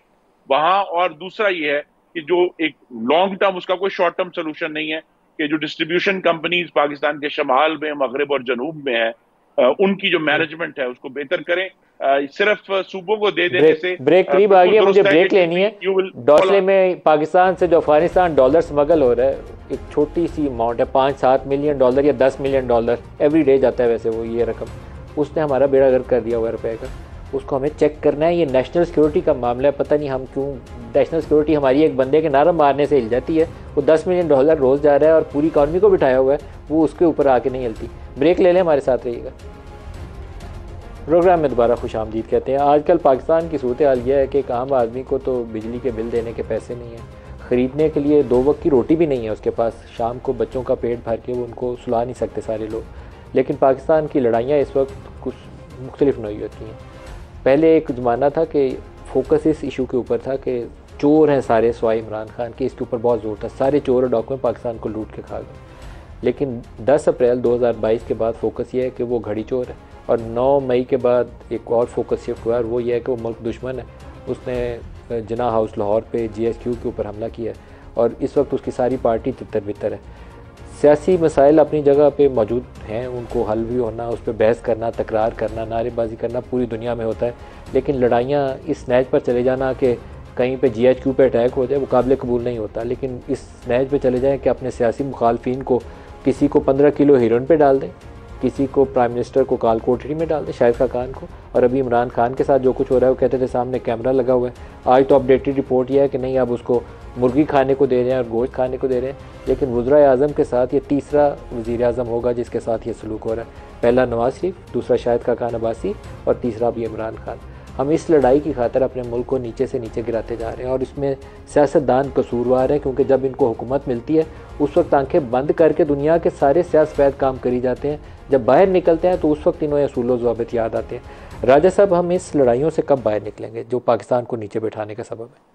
वहां, और दूसरा ये है कि जो एक लॉन्ग टर्म, उसका कोई शॉर्ट टर्म सोल्यूशन नहीं है कि जो डिस्ट्रीब्यूशन कंपनीज पाकिस्तान के शमाल में, मगरब और जनूब में है, उनकी जो मैनेजमेंट है उसको बेहतर करें। सिर्फ सूबों को दे देने से ब्रेक करीब आ गई है, मुझे ब्रेक लेनी है। डॉलर में पाकिस्तान से जो अफगानिस्तान डॉलर स्मगल हो रहा है, एक छोटी सी अमाउंट है, 5-7 मिलियन डॉलर या 10 मिलियन डॉलर एवरी डे जाता है वैसे वो ये रकम, उसने हमारा बेड़ा गर्क कर दिया हुआ रुपए का। उसको हमें चेक करना है। ये नेशनल सिक्योरिटी का मामला है, पता नहीं हम क्यों नेशनल सिक्योरिटी हमारी एक बंदे के नारा मारने से हिल जाती है। वो 10 मिलियन डॉलर रोज़ जा रहा है और पूरी इकॉनमी को बिठाया हुआ है, वो उसके ऊपर आके नहीं हिलती। ब्रेक ले लें, हमारे साथ रहिएगा। प्रोग्राम में दोबारा खुश आमदीद कहते हैं। आजकल पाकिस्तान की सूरत हाल यह है कि एक आम आदमी को तो बिजली के बिल देने के पैसे नहीं हैं, ख़रीदने के लिए 2 वक्त की रोटी भी नहीं है उसके पास। शाम को बच्चों का पेट भर के वो उनको सुला नहीं सकते सारे लोग। लेकिन पाकिस्तान की लड़ाइयाँ इस वक्त कुछ मुख्तलिफ नौइयत की हैं। पहले एक ज़माना था कि फोकस इस इशू के ऊपर था कि चोर हैं सारे स्वाई इमरान खान के, इसके ऊपर बहुत ज़ोर था, सारे चोर और डाकुए पाकिस्तान को लूट के खा गए। लेकिन 10 अप्रैल 2022 के बाद फोकस ये है कि वो घड़ी चोर है, और 9 मई के बाद एक और फोकस शिफ्ट हुआ है, वो ये है कि वो मुल्क दुश्मन है। उसने जिना हाउस लाहौर पे GSQ के ऊपर हमला किया है और इस वक्त उसकी सारी पार्टी तितर बितर है। सियासी मसाइल अपनी जगह पे मौजूद हैं, उनको हल भी होना, उस पर बहस करना, तकरार करना, नारेबाजी करना पूरी दुनिया में होता है। लेकिन लड़ाइयाँ इस नहज पर चले जाना कि कहीं पे GHQ पे अटैक हो जाए, वो काबिल कबूल नहीं होता। लेकिन इस नहज पे चले जाएँ कि अपने सियासी मुखालफिन को, किसी को 15 किलो हीरोइन पे डाल दें, किसी को प्राइम मिनिस्टर को काल कोठरी में डाल दें, शाहिद खान को। और अभी इमरान खान के साथ जो कुछ हो रहा है, वो कहते थे सामने कैमरा लगा हुआ है। आज तो अपडेटेड रिपोर्ट यह है कि नहीं, अब उसको मुर्गी खाने को दे रहे हैं और गोश्त खाने को दे रहे हैं। लेकिन वज़ीर आज़म के साथ ये तीसरा वज़ीर आज़म होगा जिसके साथ ये सलूक हो रहा है। पहला नवाज शरीफ, दूसरा शाहिद खान अब्बासी और तीसरा भी इमरान खान। हम इस लड़ाई की खातिर अपने मुल्क को नीचे से नीचे गिराते जा रहे हैं और इसमें सियासतदान कसूरवार हैं, क्योंकि जब इनको हुकूमत मिलती है उस वक्त आंखें बंद करके दुनिया के सारे सियासत काम करी जाते हैं। जब बाहर निकलते हैं तो उस वक्त इन्हें असूल ज़वाबित याद आते हैं। राजा साहब, हम इस लड़ाइयों से कब बाहर निकलेंगे जो पाकिस्तान को नीचे बैठाने का सबब है?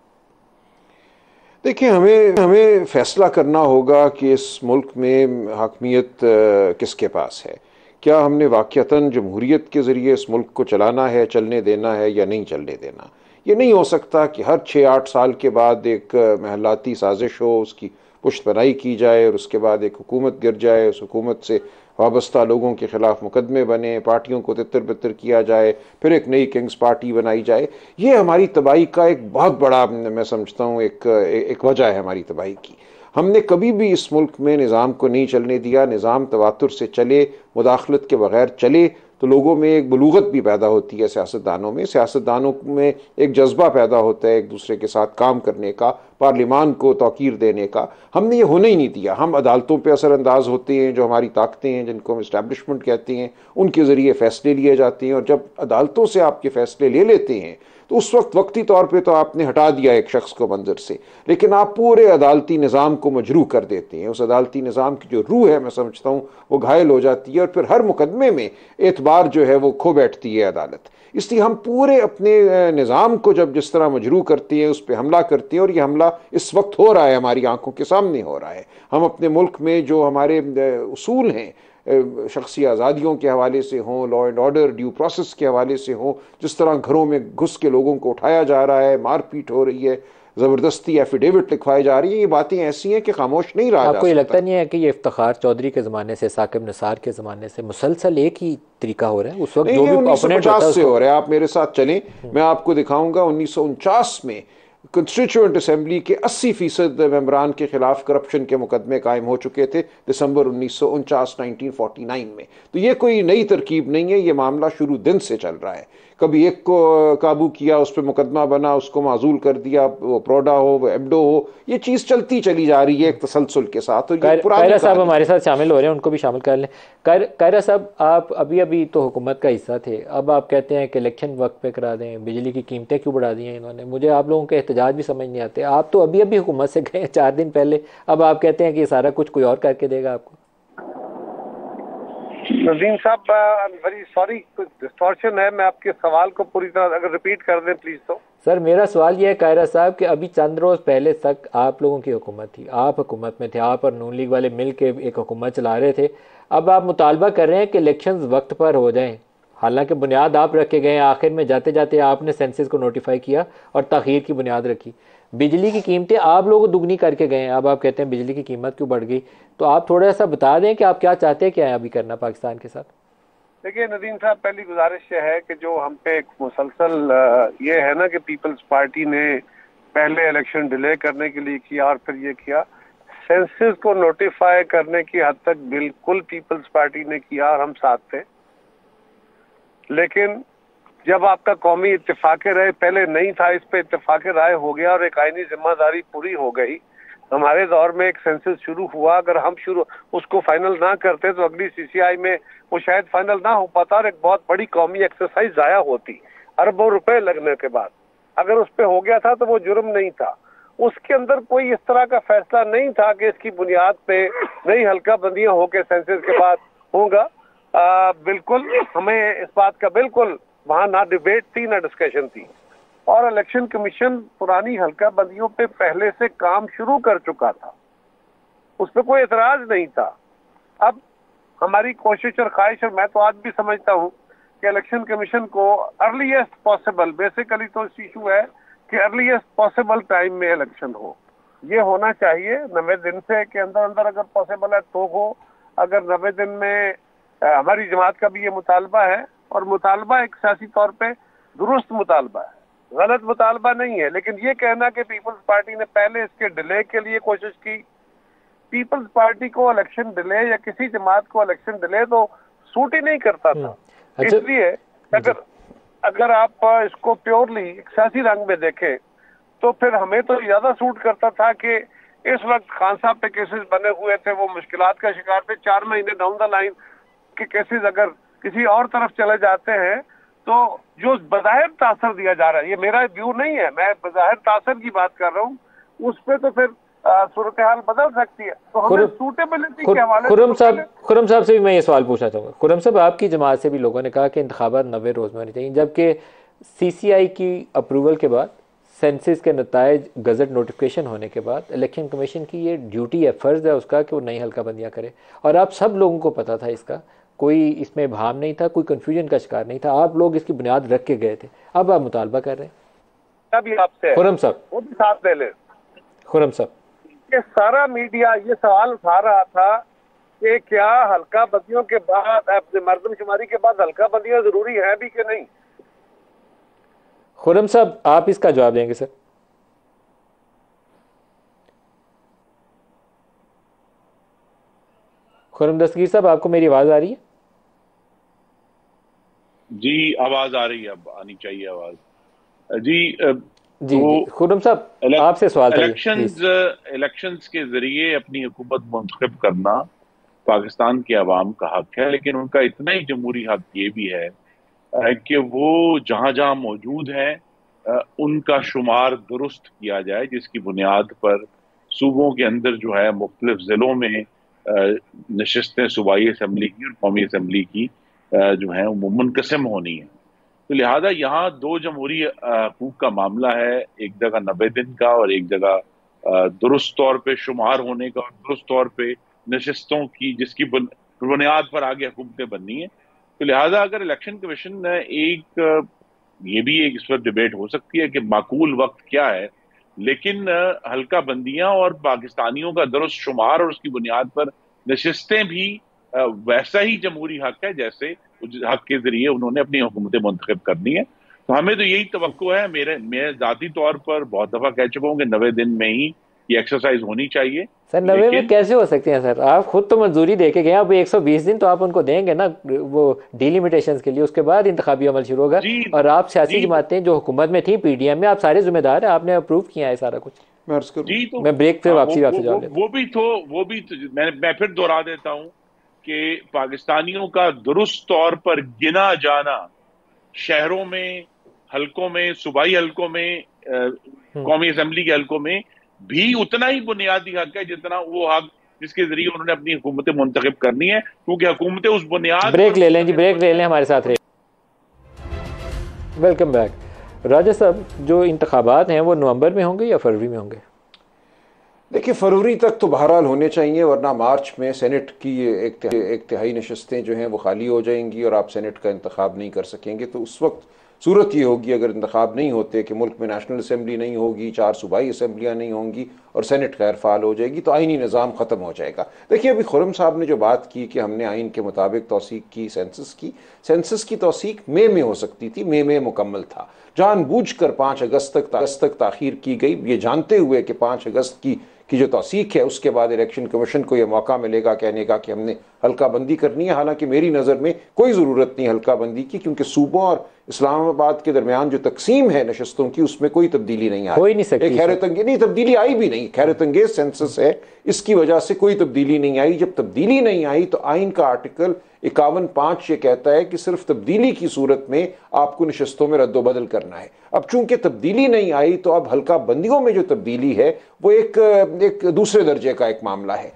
देखिए, हमें फैसला करना होगा कि इस मुल्क में हाकमियत किसके पास है। क्या हमने वाक़तन जमहूरियत के ज़रिए इस मुल्क को चलाना है, चलने देना है या नहीं चलने देना। ये नहीं हो सकता कि हर 6-8 साल के बाद एक महलाती साजिश हो, उसकी पुश्तपनाही की जाए और उसके बाद एक हुकूमत गिर जाए, उस हुकूमत से वाबस्ता लोगों के खिलाफ मुकदमे बने, पार्टियों को तितर बितर किया जाए, फिर एक नई किंग्स पार्टी बनाई जाए। ये हमारी तबाही का एक बहुत बड़ा, मैं समझता हूँ, एक वजह है हमारी तबाही की। हमने कभी भी इस मुल्क में निज़ाम को नहीं चलने दिया। निज़ाम तवातुर से चले, मुदाखलत के बगैर चले तो लोगों में एक बलूगत भी पैदा होती है, सियासतदानों में एक जज्बा पैदा होता है एक दूसरे के साथ काम करने का, पार्लिमान को तौकीर देने का। हमने ये होने ही नहीं दिया। हम अदालतों पे असरअंदाज होते हैं, जो हमारी ताकतें हैं, जिनको हम इस्टेब्लिशमेंट कहते हैं, उनके ज़रिए फ़ैसले लिए जाते हैं। और जब अदालतों से आपके फ़ैसले ले लेते हैं तो उस वक्त वक्ती तौर पे तो आपने हटा दिया एक शख्स को मंजर से, लेकिन आप पूरे अदालती निज़ाम को मजरूह कर देते हैं। उस अदालती निज़ाम की जो रूह है, मैं समझता हूँ, वो घायल हो जाती है और फिर हर मुकदमे में एतबार जो है वो खो बैठती है अदालत। इसलिए हम पूरे अपने निज़ाम को जब जिस तरह मजरूह करते हैं, उस पर हमला करते हैं, और ये हमला इस वक्त हो रहा है, हमारी आंखों के सामने हो रहा है। हम अपने मुल्क में जो हमारे उसूल हैं, शख्सी आज़ादियों के हवाले से हों, law and order, due process के हवाले से हों, जिस तरह घरों में घुस के लोगों को उठाया जा रहा है, मारपीट हो रही है, ज़बरदस्ती एफिडेविट लिखवाई जा रही है, ये बातें ऐसी हैं कि खामोश नहीं रहा जा सकता। आपको ये लगता नहीं है कि ये इफ्तिखार चौधरी के ज़माने से, साकिब निसार के ज़माने से मुसलसल एक ही तरीका हो रहा है? उस वक्त जो भी 1950 से हो रहा है। आप मेरे साथ चलें, मैं आपको दिखाऊंगा 1949 में कंस्टिट्यूएंट असम्बली के 80% मेंबरान के खिलाफ करप्शन के मुकदमे कायम हो चुके थे दिसंबर 1949 में। तो ये कोई नई तरकीब नहीं है, ये मामला शुरू दिन से चल रहा है। कभी एक को काबू किया, उस पर मुकदमा बना, उसको माजूल कर दिया, वो प्रोडा हो, वो एब्डो हो, ये चीज़ चलती चली जा रही है एक तसलसल के साथ। कायरा साहब हमारे साथ शामिल हो रहे हैं, उनको भी शामिल कर लें। कायरा साहब, आप अभी अभी तो हुकूमत का हिस्सा थे, अब आप कहते हैं कि इलेक्शन वक्त पे करा दें, बिजली की कीमतें क्यों बढ़ा दी हैं इन्होंने? मुझे आप लोगों के एहतजाज भी समझ नहीं आते। आप तो अभी अभी हुकूमत से गए 4 दिन पहले, अब आप कहते हैं कि सारा कुछ कोई और करके देगा आपको। नदीम साहब, वेरी सॉरी, कुछ डिस्टॉर्शन है। मैं आपके सवाल को पूरी तरह अगर रिपीट कर दें प्लीज। तो सर, मेरा सवाल यह है कायरा साहब कि अभी चंद रोज़ पहले तक आप लोगों की हुकूमत थी, आप हुकूमत में थे, आप और नून लीग वाले मिल के एक हुकूमत चला रहे थे। अब आप मुतालबा कर रहे हैं कि इलेक्शंस वक्त पर हो जाएं, हालांकि बुनियाद आप रख के गए, आखिर में जाते जाते आपने सेंसस को नोटिफाई किया और ताख़ीर की बुनियाद रखी। बिजली की कीमतें आप लोग दुगनी करके गए हैं, अब आप कहते हैं बिजली की कीमत क्यों बढ़ गई? तो आप थोड़ा सा बता दें कि आप क्या चाहते हैं, क्या है अभी करना पाकिस्तान के साथ? देखिए नदीम साहब, पहली गुजारिश ये है कि जो हम पे एक मुसलसल ये है ना कि पीपल्स पार्टी ने पहले इलेक्शन डिले करने के लिए किया और फिर ये किया, सेंसस को नोटिफाई करने की हद तक बिल्कुल पीपल्स पार्टी ने किया और हम साथ थे। लेकिन जब आपका कौमी इत्तेफाक राय पहले नहीं था, इस पे इत्तेफाक राय हो गया और एक आईनी जिम्मेदारी पूरी हो गई। हमारे दौर में एक सेंसस शुरू हुआ, अगर हम उसको फाइनल ना करते तो अगली सीसीआई में वो शायद फाइनल ना हो पाता और एक बहुत बड़ी कौमी एक्सरसाइज जाया होती अरबों रुपए लगने के बाद। अगर उस पर हो गया था तो वो जुर्म नहीं था, उसके अंदर कोई इस तरह का फैसला नहीं था कि इसकी बुनियाद पे नई हल्का बंदियां होकर सेंसस के बाद होगा। बिल्कुल हमें इस बात का बिल्कुल वहां ना डिबेट थी ना डिस्कशन थी, और इलेक्शन कमीशन पुरानी हल्का बंदियों पे पहले से काम शुरू कर चुका था, उस पर कोई एतराज नहीं था। अब हमारी कोशिश और ख्वाहिश, और मैं तो आज भी समझता हूँ कि इलेक्शन कमीशन को अर्लीस्ट पॉसिबल, बेसिकली तो इशू है कि अर्लीस्ट पॉसिबल टाइम में इलेक्शन हो, ये होना चाहिए 90 दिन से के अंदर अंदर अगर पॉसिबल है तो हो। अगर 90 दिन में हमारी जमात का भी ये मुतालबा है, और मुतालबा एक सियासी तौर पे दुरुस्त मुतालबा है, गलत मुतालबा नहीं है। लेकिन ये कहना कि पीपल्स पार्टी ने पहले इसके डिले के लिए कोशिश की, पीपल्स पार्टी को इलेक्शन डिले या किसी जमात को इलेक्शन डिले तो सूट ही नहीं करता था। इसलिए अगर आप इसको प्योरली एक सियासी रंग में देखें तो फिर हमें तो ज्यादा सूट करता था कि इस वक्त खान साहब पे केसेस बने हुए थे, वो मुश्किलात का शिकार थे, 4 महीने डाउन द लाइन के केसेस अगर किसी और तरफ चले जाते हैं तो जो बज़ाहिर तासर दिया जा रहा है, ये मेरा व्यू नहीं है, मैं बज़ाहिर तासर की बात कर रहा हूँ, उस पे तो फिर सूरत हाल बदल सकती है। तो हमें सूटेबिलिटी के हवाले से खुर्रम साहब से भी मैं ये सवाल पूछना चाहूँगा। खुर्रम साहब, आपकी जमात से भी लोगों ने कहा कि इंतखाबात 90 रोज़ में होने चाहिए, जबकि CCI की अप्रूवल के बाद, सेंसस के नताइज गज़ट नोटिफिकेशन होने के बाद इलेक्शन कमीशन की ये ड्यूटी है, फ़र्ज़ है उसका कि वो नई हल्का बंदियाँ करे, और आप सब लोगों को पता था इसका, कोई इसमें भाम नहीं था, कोई कन्फ्यूजन का शिकार नहीं था, आप लोग इसकी बुनियाद रख के गए थे। अब आप मुतालबा कर रहे हैं। भी आपसे है, खुर्रम साहब, वो भी साथ ले लें। खुर्रम साहब, ये सारा मीडिया ये सवाल उठा रहा था कि क्या हल्का बंदियों के बाद, मर्दमशुमारी के बाद हल्का बंदियां जरूरी है भी कि नहीं। खुर्रम साहब आप इसका जवाब देंगे सर? खुर्रम दस्तगीर साहब, आपको मेरी आवाज आ रही है? जी आवाज आ रही है, अब आनी चाहिए आवाज। जी जी जी, खुर्रम साहब आपसे सवाल था इलेक्शंस के जरिए अपनी हुकूमत मुंतखब करना पाकिस्तान के अवाम का हक है, लेकिन उनका इतना ही जमहूरी हक ये भी है कि वो जहां जहां मौजूद हैं उनका शुमार दुरुस्त किया जाए, जिसकी बुनियाद पर सूबों के अंदर जो है मुख्तलिफ जिलों में नशिस्तें सूबाई असम्बली की और कौमी असम्बली की जो है वो मुनकसम होनी है। तो लिहाजा यहाँ दो जमहूरी हकूक का मामला है, एक जगह 90 दिन का और एक जगह दुरुस्त तौर पे शुमार होने का और दुरुस्त तौर पे नशिस्तों की, जिसकी बुनियाद पर आगे हुकूमतें बननी है। तो लिहाजा अगर इलेक्शन कमीशन एक ये भी एक इस पर डिबेट हो सकती है कि माकूल वक्त क्या है, लेकिन हल्का बंदियां और पाकिस्तानियों का दुरुस्त शुमार और उसकी बुनियाद पर नशिस्तें भी वैसा ही जमहूरी हक है जैसे उस हक के जरिए उन्होंने अपनी हुकूमतें मुंतखब करनी है। तो हमें तो यही तवक्को है, मैं जाती तौर पर बहुत दफा कह चुका हूँ कि 90 दिन में ही ये एक्सरसाइज होनी चाहिए। सर 90 में कैसे हो सकती हैं सर? आप खुद तो मंजूरी दे के गए, अब 120 दिन तो आप उनको देंगे ना वो डिलिमिटेशन के लिए, उसके बाद इंतखाबी अमल शुरू होगा। और आप सियासी जमातें जो हुकूमत में थी पीडीएम में, आप सारे जिम्मेदार हैं, आपने अप्रूव किया है सारा कुछ। जी तो मैं ब्रेक पे वापसी आपसे जवाब लेता हूं। वो भी मैं फिर दोहरा देता हूं कि पाकिस्तानियों का दुरुस्त तौर पर गिना जाना शहरों में, हलकों में, सूबाई हलकों में, कौमी असम्बली के हलकों में भी उतना ही बुनियादी हक है जितना वो हक जिसके जरिए उन्होंने अपनी हुकूमतें मुंतखब करनी है, क्योंकि हुकूमतें उस बुनियाद। ब्रेक ले लें जी, ब्रेक ले लें, हमारे साथ रहे। Welcome back. राजा साहब, जो इंतखाबात हैं वो नवंबर में होंगे या फरवरी में होंगे? देखिए फरवरी तक तो बहरहाल होने चाहिए, वरना मार्च में सेनेट की एक तिहाई नशस्तें जो हैं वो खाली हो जाएंगी और आप सेनेट का इंतखाब नहीं कर सकेंगे। तो उस वक्त सूरत ये होगी, अगर इंतखाब नहीं होते, कि मुल्क में नेशनल असम्बली नहीं होगी, 4 सूबाई असम्बलियाँ नहीं होंगी और सेनेट गैर फाल हो जाएगी, तो आइनी निज़ाम ख़त्म हो जाएगा। देखिए अभी खुर्रम साहब ने जो बात की कि हमने आइन के मुताबिक तौसीक की, सेंसस की तौसीक मई में हो सकती थी, मई में मुकम्मल था। जानबूझकर 5 अगस्त तक ताख़ीर की गई, ये जानते हुए कि 5 अगस्त की जो तौसीक है उसके बाद इलेक्शन कमीशन को यह मौका मिलेगा कहने का कि हमने हल्का बंदी करनी है। हालांकि मेरी नज़र में कोई ज़रूरत नहीं हल्का बंदी की, क्योंकि सूबों और इस्लामाबाद के दरमियान जो तकसीम है नशस्तों की उसमें कोई तब्दीली नहीं आई, एक हैरत अंगेज नहीं तब्दीली आई भी नहीं, हैरत अंगेज सेंसस है, इसकी वजह से कोई तब्दीली नहीं आई। जब तब्दीली नहीं आई तो आइन का आर्टिकल 51(5) ये कहता है कि सिर्फ तब्दीली की सूरत में आपको नशस्तों में रद्दोबदल करना है। अब चूंकि तब्दीली नहीं आई तो अब हल्का बंदियों में जो तब्दीली है वो एक दूसरे दर्जे का एक मामला है।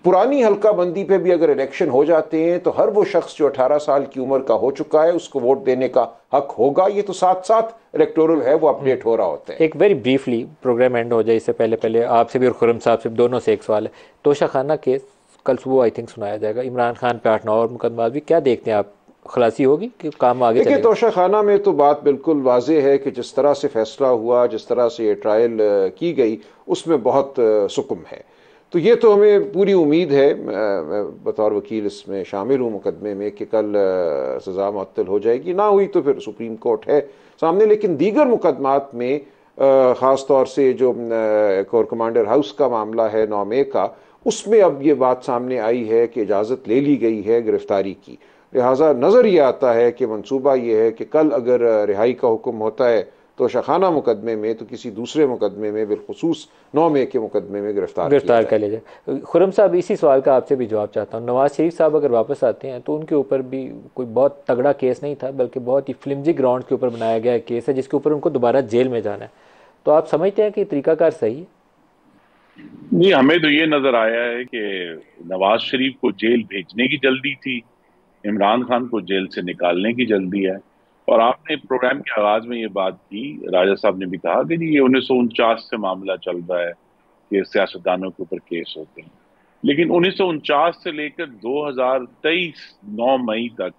पुरानी हल्का बंदी पे भी अगर इलेक्शन हो जाते हैं तो हर वो शख्स जो 18 साल की उम्र का हो चुका है उसको वोट देने का हक होगा। ये तो साथ साथ इलेक्टोरल है वो अपडेट हो रहा होता है। एक वेरी ब्रीफली प्रोग्राम एंड हो जाए इससे पहले आपसे भी और खुर्रम साहब से दोनों से एक सवाल है। तोशाखाना केस कल सुबह आई थिंक सुनाया जाएगा, इमरान खान पे 8-9 और मुकदमा भी, क्या देखते हैं आप, खलासी होगी कि काम आगे चलेगा? देखिए तोशाखाना में तो बात बिल्कुल वाजे है कि जिस तरह से फैसला हुआ, जिस तरह से ये ट्रायल की गई, उसमें बहुत सुकुम है। तो ये तो हमें पूरी उम्मीद है, मैं बतौर वकील इसमें शामिल हूँ मुकदमे में, कि कल सज़ा मुअत्तल हो जाएगी। ना हुई तो फिर सुप्रीम कोर्ट है सामने। लेकिन दीगर मुकदमात में ख़ास तौर से जो कोर कमांडर हाउस का मामला है 9 मई का, उसमें अब ये बात सामने आई है कि इजाज़त ले ली गई है गिरफ्तारी की। लिहाजा नज़र ये आता है कि मंसूबा ये है कि कल अगर रिहाई का हुक्म होता है तोशाखाना मुकदमे में, तो किसी दूसरे मुकदमे में, बिलखुसूस 9 मई के मुकदमे में गिरफ्तार कर लिया जाए। खुर्रम साहब, इसी सवाल का आपसे भी जवाब चाहता हूँ। नवाज शरीफ साहब अगर वापस आते हैं तो उनके ऊपर भी कोई बहुत तगड़ा केस नहीं था, बल्कि बहुत ही फ्लिमजी ग्राउंड के ऊपर बनाया गया केस है जिसके ऊपर उनको दोबारा जेल में जाना है। तो आप समझते हैं कि तरीकाकार सही है? नहीं, हमें तो ये नजर आया है कि नवाज शरीफ को जेल भेजने की जल्दी थी, इमरान खान को जेल से निकालने की जल्दी है। और आपने प्रोग्राम के आगाज में ये बात की, राजा साहब ने भी कहा कि ये 1949 से मामला चल रहा है कि सियासतदानों के ऊपर केस होते हैं, लेकिन 1949 से लेकर 2023 9 मई तक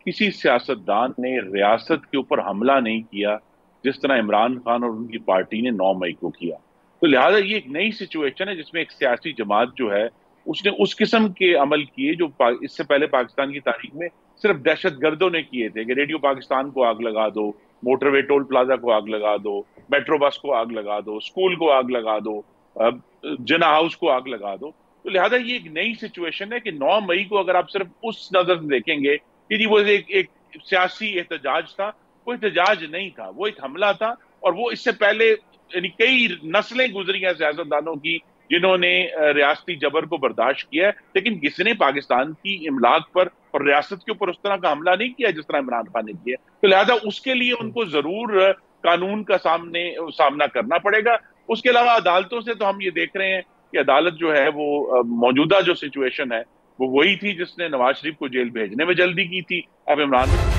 किसी सियासतदान ने रियासत के ऊपर हमला नहीं किया जिस तरह इमरान खान और उनकी पार्टी ने 9 मई को किया। तो लिहाजा ये एक नई सिचुएशन है जिसमें एक सियासी जमात जो है उसने उस किस्म के अमल किए जो इससे पहले पाकिस्तान की तारीख में सिर्फ दहशतगर्दों ने किए थे कि रेडियो पाकिस्तान को आग लगा दो, मोटरवे टोल प्लाजा को आग लगा दो, मेट्रो बस को आग लगा दो, स्कूल को आग लगा दो, जिना हाउस को आग लगा दो। तो लिहाजा ये एक नई सिचुएशन है कि 9 मई को अगर आप सिर्फ उस नजर से देखेंगे कि जी वो एक सियासी एहतजाज था, वो एहतजाज नहीं था, वो एक हमला था। और वो इससे पहले यानी कई नस्लें गुजरी हैं सियासतदानों की जिन्होंने रियासती जबर को बर्दाश्त किया है, लेकिन किसी ने पाकिस्तान की इमलाक पर और रियासत के ऊपर उस तरह का हमला नहीं किया जिस तरह इमरान खान ने किया। तो लिहाजा उसके लिए उनको जरूर कानून का सामना करना पड़ेगा। उसके अलावा अदालतों से तो हम ये देख रहे हैं कि अदालत जो है वो मौजूदा जो सिचुएशन है वो वही थी जिसने नवाज शरीफ को जेल भेजने में जल्दी की थी। अब इमरान